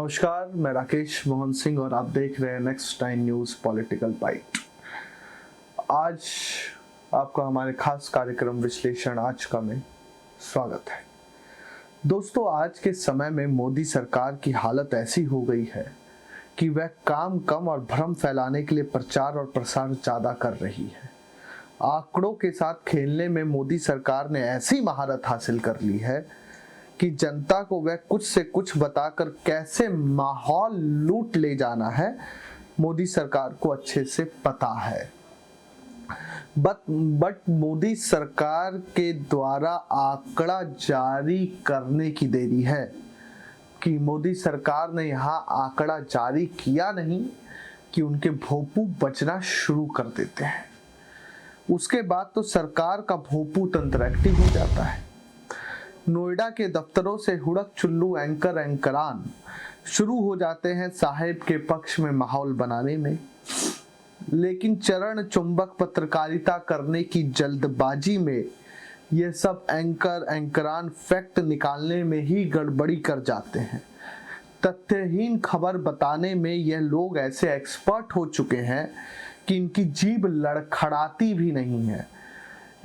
नमस्कार, मैं राकेश मोहन सिंह और आप देख रहे हैं नेक्स्ट 9 न्यूज़ पॉलिटिकल बाइट। आज आपका हमारे खास कार्यक्रम विश्लेषण आज का में स्वागत है। दोस्तों, आज के समय में मोदी सरकार की हालत ऐसी हो गई है कि वह काम कम और भ्रम फैलाने के लिए प्रचार और प्रसार ज़्यादा कर रही है। आंकड़ों के साथ खेलने में मोदी सरकार ने ऐसी महारत हासिल कर ली है कि जनता को वह कुछ से कुछ बताकर कैसे माहौल लूट ले जाना है, मोदी सरकार को अच्छे से पता है। बट मोदी सरकार के द्वारा आंकड़ा जारी करने की देरी है कि मोदी सरकार ने यहाँ आंकड़ा जारी किया नहीं कि उनके भोंपू बचना शुरू कर देते हैं। उसके बाद तो सरकार का भोंपू तंत्र एक्टिव हो जाता है। नोएडा के दफ्तरों से हुड़क चुल्लू एंकरान शुरू हो जाते हैं साहेब के पक्ष में माहौल बनाने में, लेकिन चरण चुंबक पत्रकारिता करने की जल्दबाजी में यह सब एंकरान फैक्ट निकालने में ही गड़बड़ी कर जाते हैं। तथ्यहीन खबर बताने में यह लोग ऐसे एक्सपर्ट हो चुके हैं कि इनकी जीभ लड़खड़ाती भी नहीं है।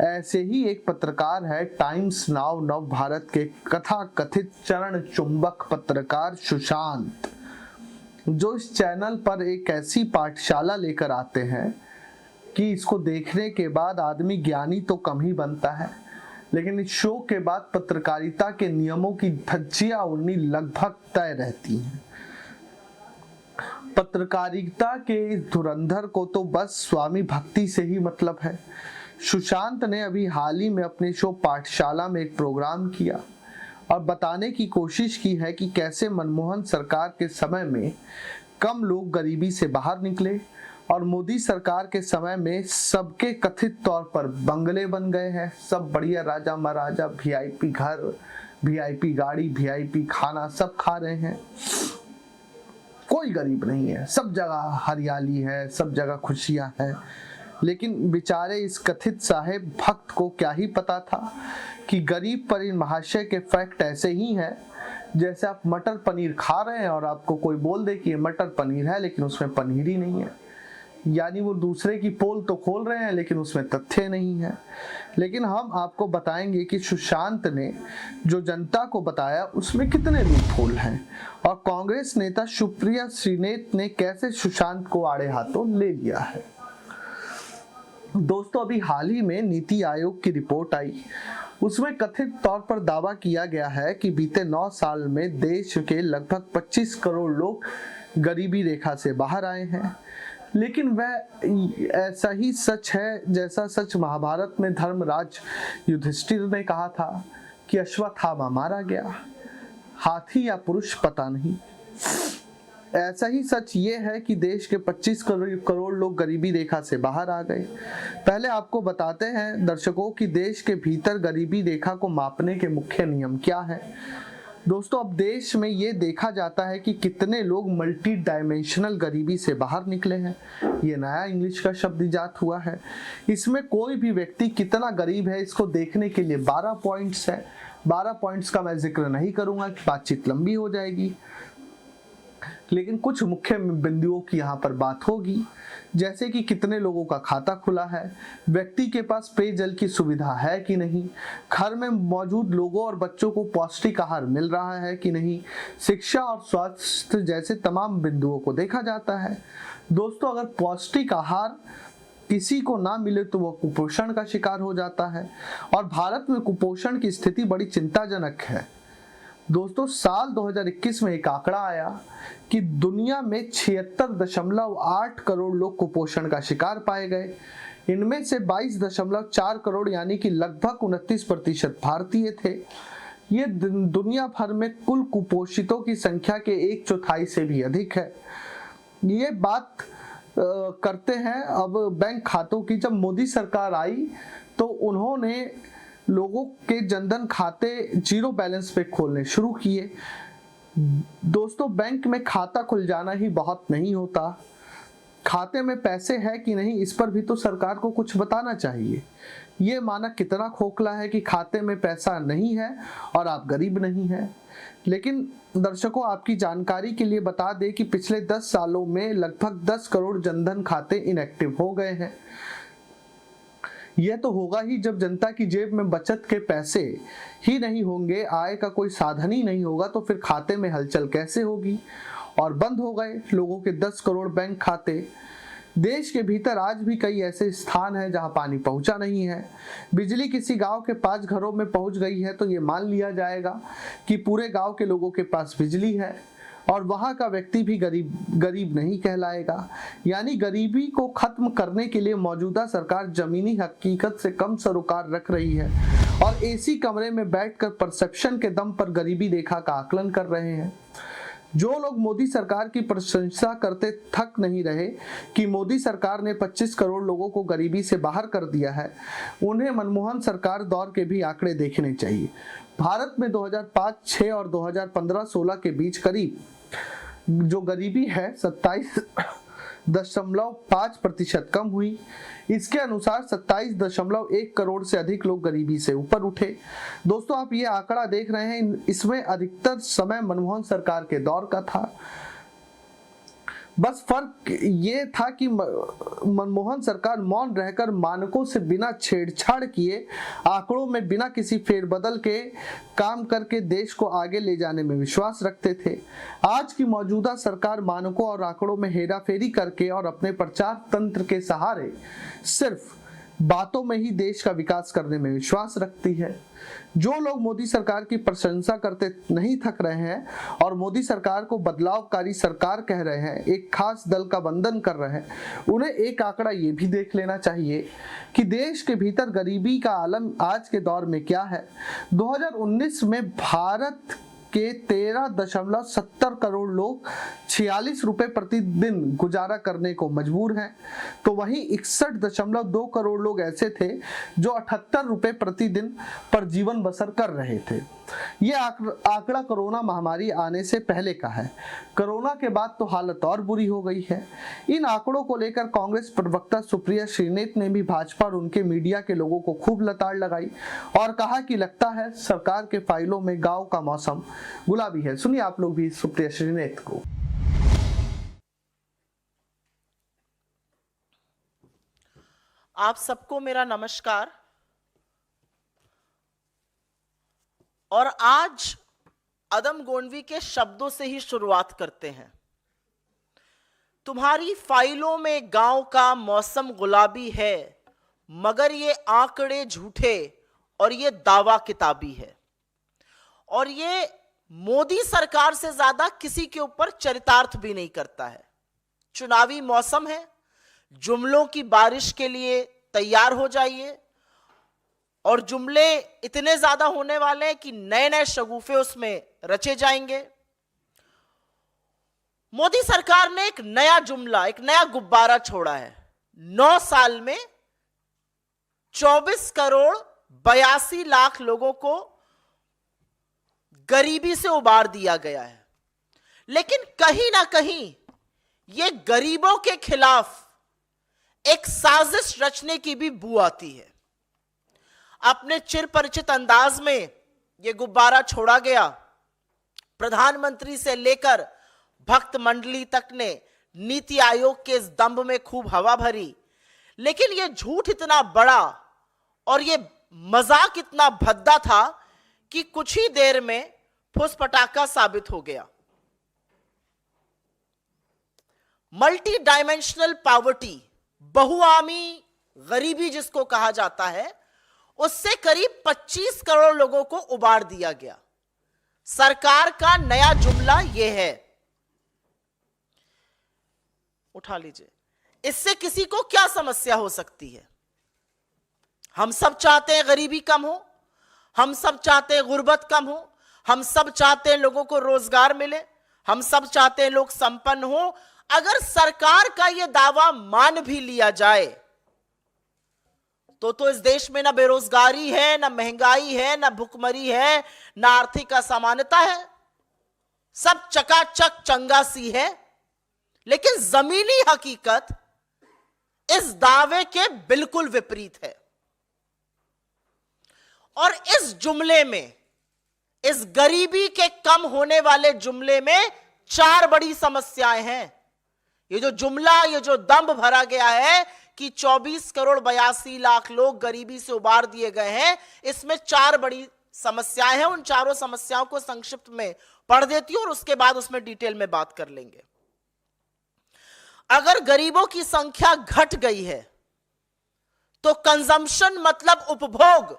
ऐसे ही एक पत्रकार है टाइम्स नाउ नव भारत के कथा कथित चरण चुंबक पत्रकार सुशांत, जो इस चैनल पर एक ऐसी पाठशाला लेकर आते हैं कि इसको देखने के बाद आदमी ज्ञानी तो कम ही बनता है, लेकिन इस शो के बाद पत्रकारिता के नियमों की धज्जियां उड़नी लगभग तय रहती हैं। पत्रकारिता के इस धुरंधर को तो बस स्वामी भक्ति से ही मतलब है। सुशांत ने अभी हाल ही में अपने शो पाठशाला में एक प्रोग्राम किया और बताने की कोशिश की है कि कैसे मनमोहन सरकार के समय में कम लोग गरीबी से बाहर निकले और मोदी सरकार के समय में सबके कथित तौर पर बंगले बन गए हैं। सब बढ़िया राजा महाराजा, वीआईपी घर, वीआईपी गाड़ी, वीआईपी खाना सब खा रहे हैं। कोई गरीब नहीं है, सब जगह हरियाली है, सब जगह खुशियां हैं। लेकिन बेचारे इस कथित साहेब भक्त को क्या ही पता था कि गरीब पर इन महाशय के फैक्ट ऐसे ही हैं जैसे आप मटर पनीर खा रहे हैं और आपको कोई बोल दे कि ये मटर पनीर है लेकिन उसमें पनीर ही नहीं है। यानी वो दूसरे की पोल तो खोल रहे हैं लेकिन उसमें तथ्य नहीं है। लेकिन हम आपको बताएंगे कि सुशांत ने जो जनता को बताया उसमें कितने लूपहोल हैं और कांग्रेस नेता सुप्रिया श्रीनेत ने कैसे सुशांत को आड़े हाथों ले लिया है। दोस्तों, अभी हाल ही में नीति आयोग की रिपोर्ट आई, उसमें कथित तौर पर दावा किया गया है कि बीते 9 साल में देश के लगभग 25 करोड़ लोग गरीबी रेखा से बाहर आए हैं। लेकिन वह ऐसा ही सच है जैसा सच महाभारत में धर्मराज युधिष्ठिर ने कहा था कि अश्वत्थामा मारा गया, हाथी या पुरुष पता नहीं। ऐसा ही सच ये है कि देश के 25 करोड़ लोग गरीबी रेखा से बाहर आ गए। पहले आपको बताते हैं दर्शकों कि देश के भीतर गरीबी रेखा को मापने के मुख्य नियम क्या हैं। दोस्तों, अब देश में ये देखा जाता है कि कितने लोग मल्टी डायमेंशनल गरीबी से बाहर निकले हैं। ये नया इंग्लिश का शब्द इजाद हुआ है। इसमें कोई भी व्यक्ति कितना गरीब है इसको देखने के लिए 12 पॉइंट्स है। 12 पॉइंट्स का मैं जिक्र नहीं करूंगा, बातचीत लंबी हो जाएगी, लेकिन कुछ मुख्य बिंदुओं की यहाँ पर बात होगी, जैसे कि कितने लोगों का खाता खुला है, व्यक्ति के पास पेयजल की सुविधा है कि नहीं, घर में मौजूद लोगों और बच्चों को पौष्टिक आहार मिल रहा है कि नहीं, शिक्षा और स्वास्थ्य जैसे तमाम बिंदुओं को देखा जाता है। दोस्तों, अगर पौष्टिक आहार किसी को ना मिले तो वह कुपोषण का शिकार हो जाता है और भारत में कुपोषण की स्थिति बड़ी चिंताजनक है। दोस्तों, साल 2021 में एक आंकड़ा आया कि दुनिया में 76.8 करोड़ लोग कुपोषण का शिकार पाए गए। इनमें से 22.4 करोड़ यानी कि लगभग 29% भारतीय थे। ये दुनिया भर में कुल कुपोषितों की संख्या के 1/4 से भी अधिक है। ये बात करते हैं अब बैंक खातों की। जब मोदी सरकार आई तो उन्होंने लोगों के जनधन खाते जीरो बैलेंस पे खोलने शुरू किए। दोस्तों, बैंक में खाता खुल जाना ही बहुत नहीं होता। खाते में पैसे है कि नहीं, इस पर भी तो सरकार को कुछ बताना चाहिए। ये मानक कितना खोखला है कि खाते में पैसा नहीं है और आप गरीब नहीं हैं। लेकिन दर्शकों, आपकी जानकारी के लिए बता दें कि पिछले 10 सालों में लगभग 10 करोड़ जनधन खाते इनएक्टिव हो गए हैं। यह तो होगा ही जब जनता की जेब में बचत के पैसे ही नहीं होंगे, आय का कोई साधन ही नहीं होगा, तो फिर खाते में हलचल कैसे होगी। और बंद हो गए लोगों के 10 करोड़ बैंक खाते। देश के भीतर आज भी कई ऐसे स्थान हैं जहां पानी पहुंचा नहीं है। बिजली किसी गांव के 5 घरों में पहुंच गई है तो ये मान लिया जाएगा कि पूरे गांव के लोगों के पास बिजली है, और वहां का व्यक्ति भी गरीब नहीं कहलाएगा। यानी गरीबी को खत्म करने के लिए मौजूदा सरकार जमीनी हकीकत से कम सरोकार रख रही है और एसी कमरे में बैठकर परसेप्शन के दम पर गरीबी रेखा का आकलन कर रहे हैं। जो लोग मोदी सरकार की प्रशंसा करते थक नहीं रहे कि मोदी सरकार ने 25 करोड़ लोगों को गरीबी से बाहर कर दिया है, उन्हें मनमोहन सरकार दौर के भी आंकड़े देखने चाहिए। भारत में 2005-06 और 2015-16 के बीच करीब जो गरीबी है 27.5% कम हुई। इसके अनुसार 27.1 करोड़ से अधिक लोग गरीबी से ऊपर उठे। दोस्तों, आप ये आंकड़ा देख रहे हैं, इसमें अधिकतर समय मनमोहन सरकार के दौर का था। बस फर्क ये था कि मनमोहन सरकार मौन रहकर मानकों से बिना छेड़छाड़ किए, आंकड़ों में बिना किसी फेरबदल के काम करके देश को आगे ले जाने में विश्वास रखते थे। आज की मौजूदा सरकार मानकों और आंकड़ों में हेराफेरी करके और अपने प्रचार तंत्र के सहारे सिर्फ बातों में ही देश का विकास करने में विश्वास रखती है। जो लोग मोदी सरकार की प्रशंसा करते नहीं थक रहे हैं और मोदी सरकार को बदलावकारी सरकार कह रहे हैं, एक खास दल का वंदन कर रहे हैं, उन्हें एक आंकड़ा ये भी देख लेना चाहिए कि देश के भीतर गरीबी का आलम आज के दौर में क्या है। 2019 में भारत के 13.70 करोड़ लोग 46 रुपए प्रतिदिन गुजारा करने को मजबूर हैं, तो वहीं 61.2 करोड़ लोग ऐसे थे जो 78 रुपए प्रतिदिन पर जीवन बसर कर रहे थे। यह आंकड़ा कोरोना महामारी आने से पहले का है। कोरोना के बाद तो हालत और बुरी हो गई है। इन आंकड़ों को लेकर कांग्रेस प्रवक्ता सुप्रिया श्रीनेत ने भी भाजपा और उनके मीडिया के लोगों को खूब लताड़ लगाई और कहा कि लगता है सरकार के फाइलों में गांव का मौसम गुलाबी है। सुनिए आप लोग भी सुप्रिया श्रीनेत को। आप सबको मेरा नमस्कार। और आज अदम गोंडवी के शब्दों से ही शुरुआत करते हैं। तुम्हारी फाइलों में गांव का मौसम गुलाबी है, मगर ये आंकड़े झूठे और ये दावा किताबी है। और ये मोदी सरकार से ज्यादा किसी के ऊपर चरितार्थ भी नहीं करता है। चुनावी मौसम है, जुमलों की बारिश के लिए तैयार हो जाइए, और जुमले इतने ज्यादा होने वाले हैं कि नए नए शगुफे उसमें रचे जाएंगे। मोदी सरकार ने एक नया जुमला, एक नया गुब्बारा छोड़ा है। 9 साल में 24 करोड़ 82 लाख लोगों को गरीबी से उबार दिया गया है। लेकिन कहीं ना कहीं यह गरीबों के खिलाफ एक साजिश रचने की भी बू आती है। अपने चिर परिचित अंदाज में यह गुब्बारा छोड़ा गया। प्रधानमंत्री से लेकर भक्त मंडली तक ने नीति आयोग के इस दंभ में खूब हवा भरी, लेकिन यह झूठ इतना बड़ा और यह मजाक इतना भद्दा था कि कुछ ही देर में फुस पटाखा साबित हो गया। मल्टी डायमेंशनल पॉवर्टी, बहुआमी गरीबी जिसको कहा जाता है, उससे करीब 25 करोड़ लोगों को उबार दिया गया। सरकार का नया जुमला यह है, उठा लीजिए, इससे किसी को क्या समस्या हो सकती है? हम सब चाहते हैं गरीबी कम हो, हम सब चाहते हैं गुर्बत कम हो, हम सब चाहते हैं लोगों को रोजगार मिले, हम सब चाहते हैं लोग संपन्न हो। अगर सरकार का यह दावा मान भी लिया जाए तो इस देश में ना बेरोजगारी है, ना महंगाई है, ना भुखमरी है, ना आर्थिक असमानता है। सब चकाचक चंगा सी है। लेकिन जमीनी हकीकत इस दावे के बिल्कुल विपरीत है। और इस जुमले में, इस गरीबी के कम होने वाले जुमले में 4 बड़ी समस्याएं हैं। ये जो जुमला, ये जो दंभ भरा गया है कि 24 करोड़ 82 लाख लोग गरीबी से उबार दिए गए हैं, इसमें 4 बड़ी समस्याएं हैं। उन चारों समस्याओं को संक्षिप्त में पढ़ देती हूं और उसके बाद उसमें डिटेल में बात कर लेंगे। अगर गरीबों की संख्या घट गई है तो कंजम्पशन मतलब उपभोग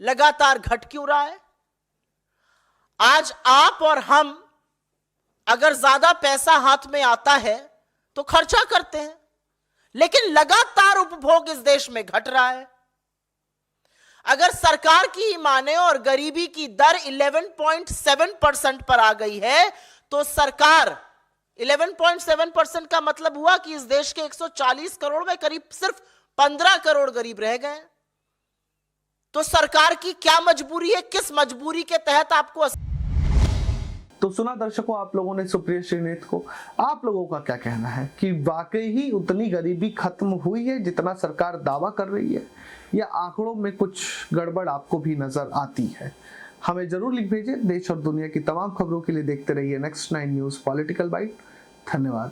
लगातार घट क्यों रहा है? आज आप और हम अगर ज्यादा पैसा हाथ में आता है तो खर्चा करते हैं, लेकिन लगातार उपभोग इस देश में घट रहा है। अगर सरकार की ही माने और गरीबी की दर 11.7% पर आ गई है तो सरकार 11.7% का मतलब हुआ कि इस देश के 140 करोड़ में करीब सिर्फ 15 करोड़ गरीब रह गए। तो सरकार की क्या मजबूरी है? किस मजबूरी के तहत आपको तो सुना दर्शकों आप लोगों ने सुप्रिया श्रीनेत को। आप लोगों का क्या कहना है कि वाकई ही उतनी गरीबी खत्म हुई है जितना सरकार दावा कर रही है, या आंकड़ों में कुछ गड़बड़ आपको भी नजर आती है? हमें जरूर लिख भेजें। देश और दुनिया की तमाम खबरों के लिए देखते रहिए नेक्स्ट 9 न्यूज पॉलिटिकल बाइट। धन्यवाद।